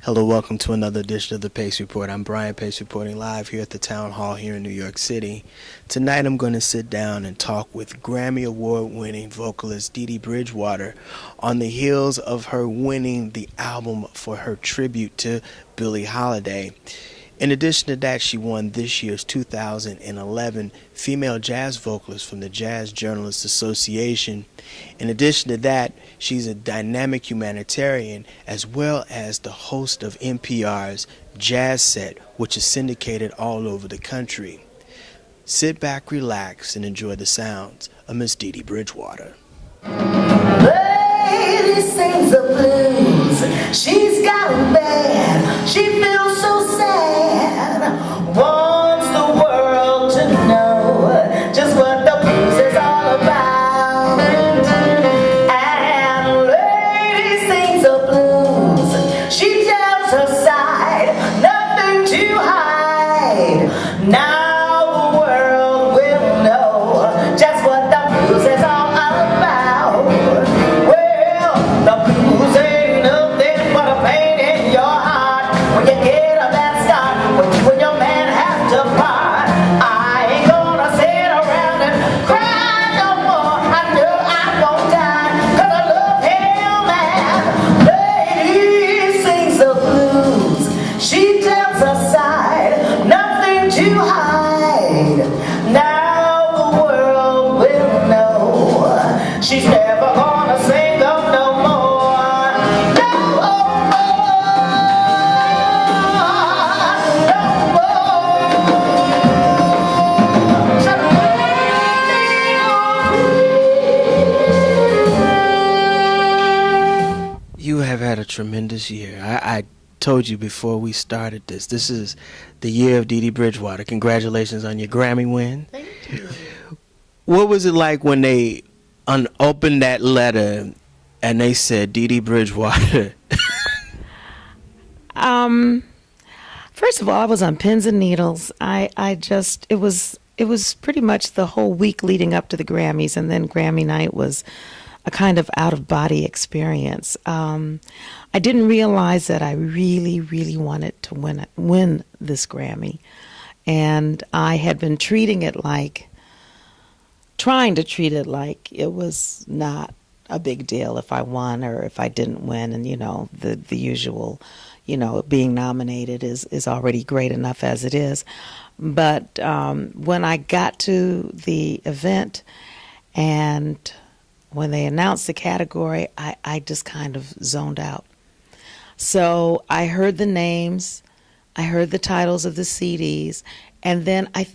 Hello, welcome to another edition of the Pace Report. I'm Brian Pace reporting live here at the Town Hall here in New York City. Tonight I'm going to sit down and talk with Grammy Award winning vocalist Dee Dee Bridgewater on the heels of her winning the album for her tribute to Billie Holiday. In addition to that, she won this year's 2011 Female Jazz Vocalist from the Jazz Journalists Association. In addition to that, she's a dynamic humanitarian as well as the host of NPR's Jazz Set, which is syndicated all over the country. Sit back, relax, and enjoy the sounds of Miss Dee Dee Bridgewater. Lady sings the blues. She's got it bad. She feels so sad. Wants the world to know just what the blues is all about. And lady sings the blues. She tells her side, nothing to hide. Now the world will know just what the blues is all about. Well, the blues ain't nothing but a pain in your heart when you get a bad start, when your man has to part. I ain't gonna sit around and cry no more. I know I won't die, 'cause I love him, man. Lady sings the blues. She tells her side, nothing to hide. Now the world will know she's never gonna sing them no more. No You have had a tremendous year. I told you before we started this. This is the year of Dee Dee Bridgewater. Congratulations on your Grammy win. Thank you. What was it like when they opened that letter and they said Dee Dee Bridgewater? First of all, I was on pins and needles. It was pretty much the whole week leading up to the Grammys, and then Grammy night was a kind of out-of-body experience. I didn't realize that I really, really wanted to win this Grammy, and I had been trying to treat it like it was not a big deal if I won or if I didn't win, and the usual, being nominated is already great enough as it is. But when I got to the event and when they announced the category, I just kind of zoned out. So I heard the names, I heard the titles of the CDs, and then I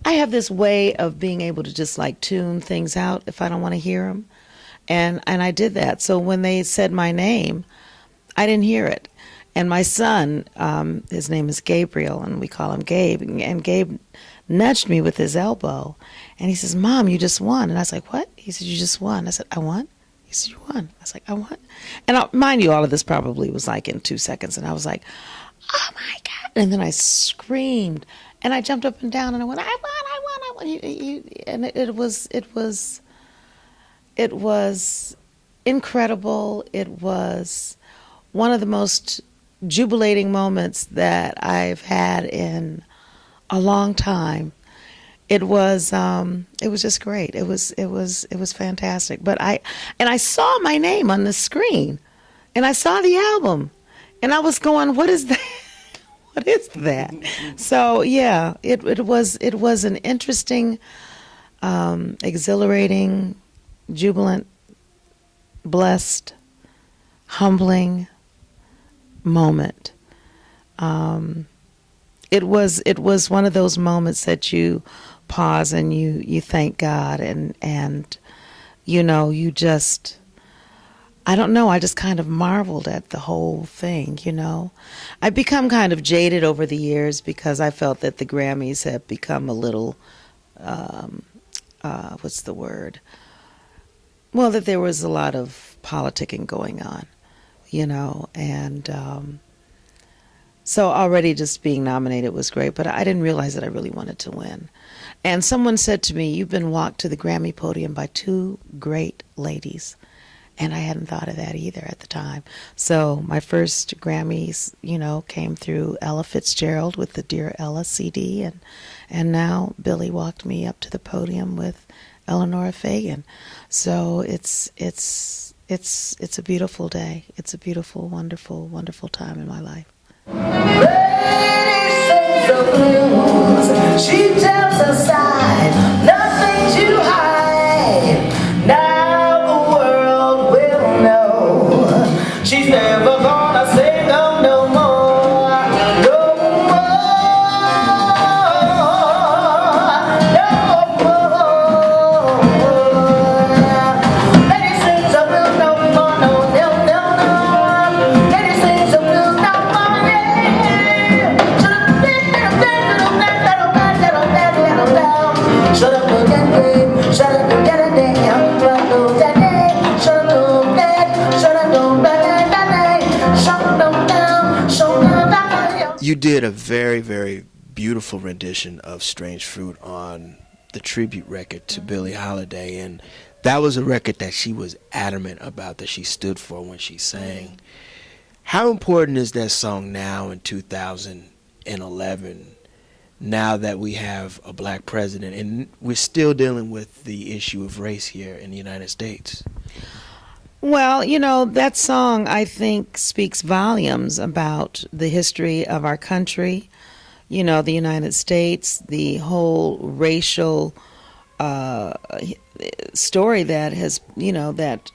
have this way of being able to just like tune things out if I don't want to hear them. And I did that. So when they said my name, I didn't hear it. And my son, his name is Gabriel, and we call him Gabe, and Gabe nudged me with his elbow, and he says, "Mom, you just won." And I was like, "What?" He said, "You just won." I said, "I won?" He said, "You won." I was like, "I won." And mind you, all of this probably was like in 2 seconds, and I was like, "Oh my God." And then I screamed, and I jumped up and down, and I went, "I won, I won, I won." And it was incredible. It was one of the most jubilating moments that I've had in a long time. It was just great. It was fantastic. But I saw my name on the screen, and I saw the album, and I was going, "What is that? What is that?" So yeah, it was an interesting, exhilarating, jubilant, blessed, humbling moment. It was one of those moments that you pause and you thank God and you just, I don't know, I just kind of marveled at the whole thing. I've become kind of jaded over the years because I felt that the Grammys have become a little what's the word? Well, that there was a lot of politicking going on, and so already just being nominated was great, but I didn't realize that I really wanted to win. And someone said to me, "You've been walked to the Grammy podium by two great ladies." And I hadn't thought of that either at the time. So my first Grammys, came through Ella Fitzgerald with the Dear Ella CD, and now Billie walked me up to the podium with Eleanora Fagan. So it's a beautiful day. It's a beautiful, wonderful, wonderful time in my life. Lady sings the blues. She tells her side, nothing to hide. Now the world will know she's never gonna sing them no more. No more. No more. Lady sings the blues no more. No, no, no, no. Lady sings the blues no more. Yeah. Shut up, shut up, shut up, You did a very, very beautiful rendition of Strange Fruit on the tribute record to Billie Holiday, and that was a record that she was adamant about, that she stood for when she sang. How important is that song now in 2011, now that we have a black president and we're still dealing with the issue of race here in the United States? Well, that song, I think, speaks volumes about the history of our country, the United States, the whole racial story that has, that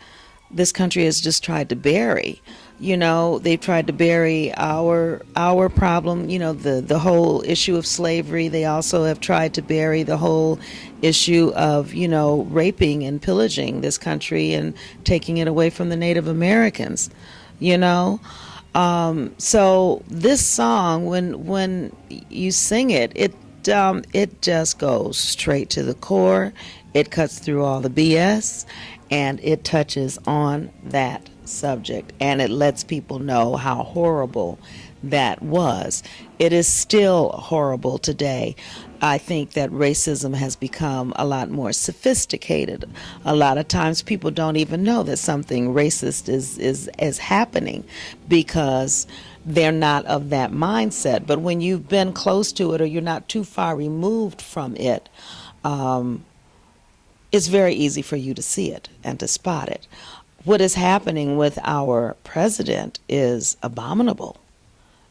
this country has just tried to bury. They've tried to bury our problem, the whole issue of slavery. They also have tried to bury the whole issue of, raping and pillaging this country and taking it away from the Native Americans, So this song, when you sing it, it just goes straight to the core. It cuts through all the BS, and it touches on that subject, and it lets people know how horrible that was. It is still horrible today. I think that racism has become a lot more sophisticated. A lot of times people don't even know that something racist is happening because they're not of that mindset. But when you've been close to it or you're not too far removed from it, it's very easy for you to see it and to spot it. What is happening with our president is abominable.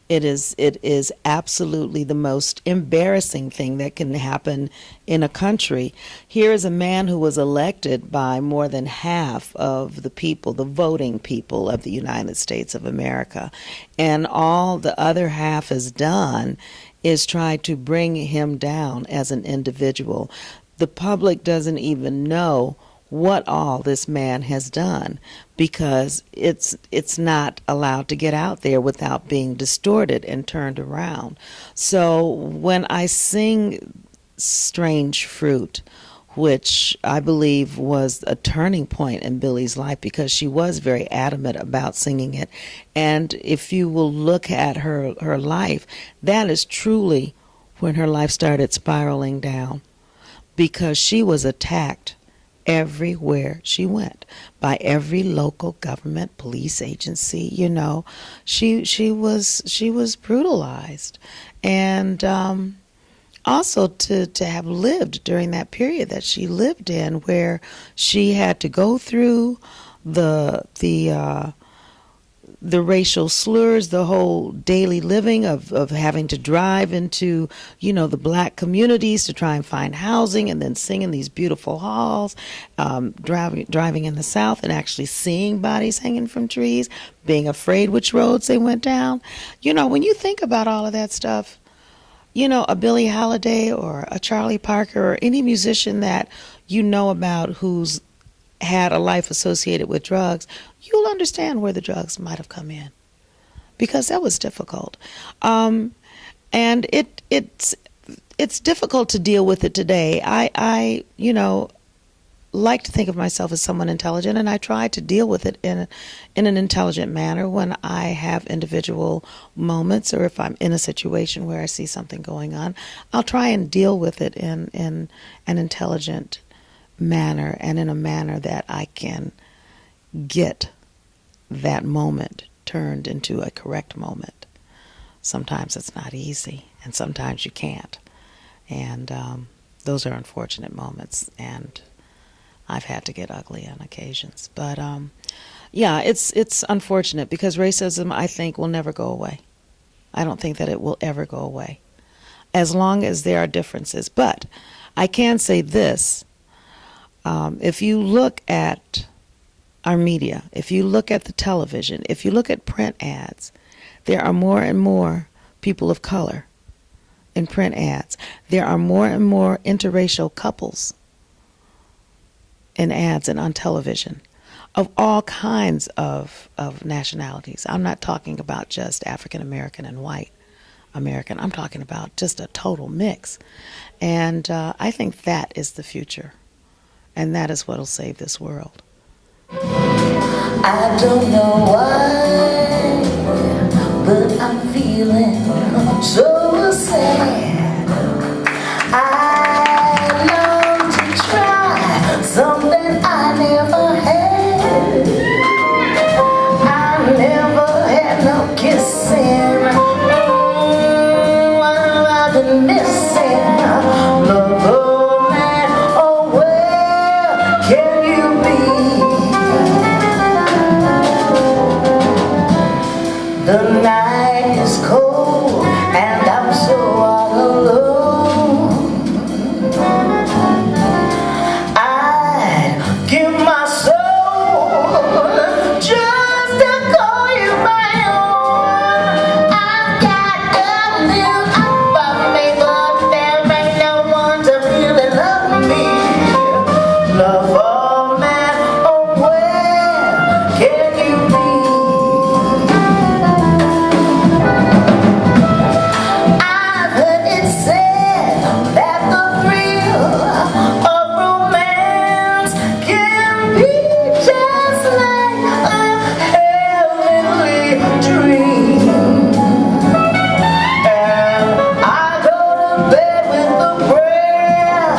It is absolutely the most embarrassing thing that can happen in a country. Here is a man who was elected by more than half of the people, the voting people of the United States of America. And all the other half has done is try to bring him down as an individual. The public doesn't even know what all this man has done because it's not allowed to get out there without being distorted and turned around. So when I sing Strange Fruit, which I believe was a turning point in Billie's life because she was very adamant about singing it, and if you will look at her life, that is truly when her life started spiraling down, because she was attacked everywhere she went by every local government, police agency. She was brutalized, and also to have lived during that period that she lived in, where she had to go through the racial slurs, the whole daily living of having to drive into, the black communities to try and find housing, and then sing in these beautiful halls, driving in the South and actually seeing bodies hanging from trees, being afraid which roads they went down. When you think about all of that stuff, a Billie Holiday or a Charlie Parker or any musician that you know about who's had a life associated with drugs, you'll understand where the drugs might have come in, because that was difficult. And it's difficult to deal with it today. I like to think of myself as someone intelligent, and I try to deal with it in an intelligent manner when I have individual moments, or if I'm in a situation where I see something going on. I'll try and deal with it in an intelligent manner, and in a manner that I can get that moment turned into a correct moment. Sometimes it's not easy, and sometimes you can't. And those are unfortunate moments, and I've had to get ugly on occasions. But yeah, it's unfortunate because racism, I think, will never go away. I don't think that it will ever go away as long as there are differences. But I can say this, if you look at our media, if you look at the television, if you look at print ads, there are more and more people of color in print ads. There are more and more interracial couples in ads and on television of all kinds of nationalities. I'm not talking about just African American and white American. I'm talking about just a total mix. And I think that is the future. And that is what will save this world. I don't know why, but I'm feeling so sad. I long to try something I never had. I never had no kissing. Oh, I've been missing love. Oh man, oh where can you be? The night is cold and I'm so all alone. I'd give my soul just to call you my own. I've got nothing about me, but there ain't no one to really love me. Love, oh man, oh where can you be? I've heard it said that the thrill of romance can be just like a heavenly dream. And I go to bed with the prayer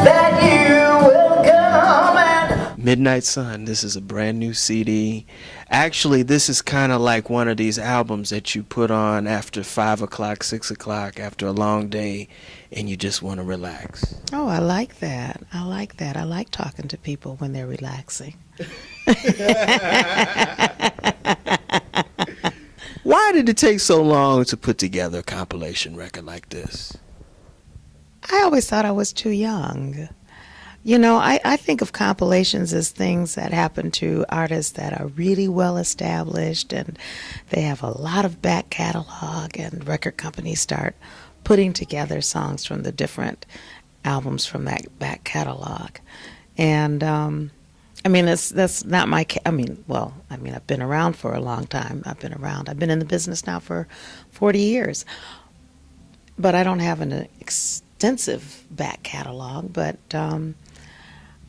that you will come and Midnight Sun, this is a brand new CD. Actually, this is kind of like one of these albums that you put on after 5 o'clock, 6 o'clock, after a long day, and you just want to relax. Oh, I like that. I like that. I like talking to people when they're relaxing. Why did it take so long to put together a compilation record like this? I always thought I was too young. You know, I think of compilations as things that happen to artists that are really well established and they have a lot of back catalog, and record companies start putting together songs from the different albums from that back catalog. And I mean, that's not my I've been around for a long time. I've been in the business now for 40 years. But I don't have an extensive back catalog, but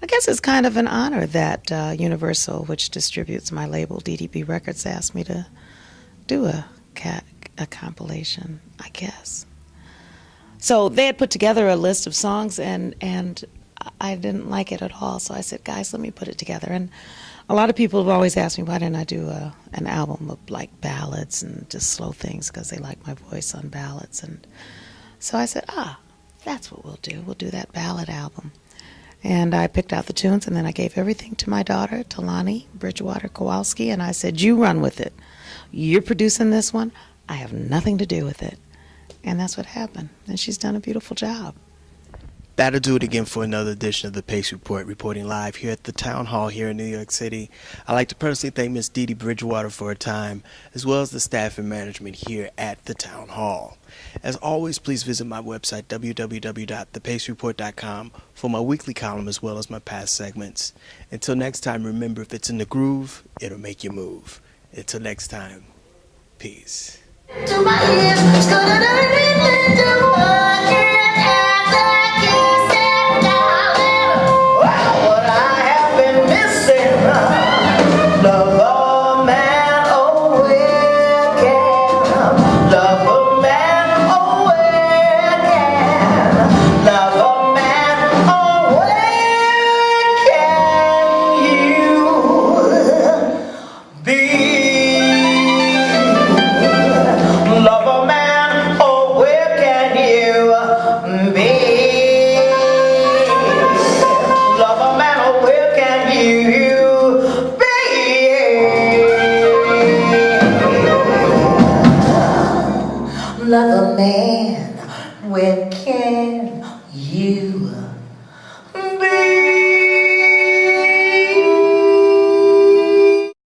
I guess it's kind of an honor that Universal, which distributes my label, DDB Records, asked me to do a compilation, I guess. So they had put together a list of songs, and I didn't like it at all. So I said, guys, let me put it together. And a lot of people have always asked me, why didn't I do an album of like ballads and just slow things, because they like my voice on ballads. And so I said, that's what we'll do. We'll do that ballad album. And I picked out the tunes, and then I gave everything to my daughter, Talani Bridgewater Kowalski, and I said, you run with it. You're producing this one. I have nothing to do with it. And that's what happened. And she's done a beautiful job. That'll do it again for another edition of the Pace Report, reporting live here at the Town Hall here in New York City. I'd like to personally thank Miss Dee Dee Bridgewater for her time, as well as the staff and management here at the Town Hall. As always, please visit my website, www.thepacereport.com, for my weekly column as well as my past segments. Until next time, remember, if it's in the groove, it'll make you move. Until next time, peace. To my ears, it's gonna do again after kissing, darling. Wow, what I have been missing. Love a man, oh where can love a man, oh where can love a man, oh where can you? love a man with kin.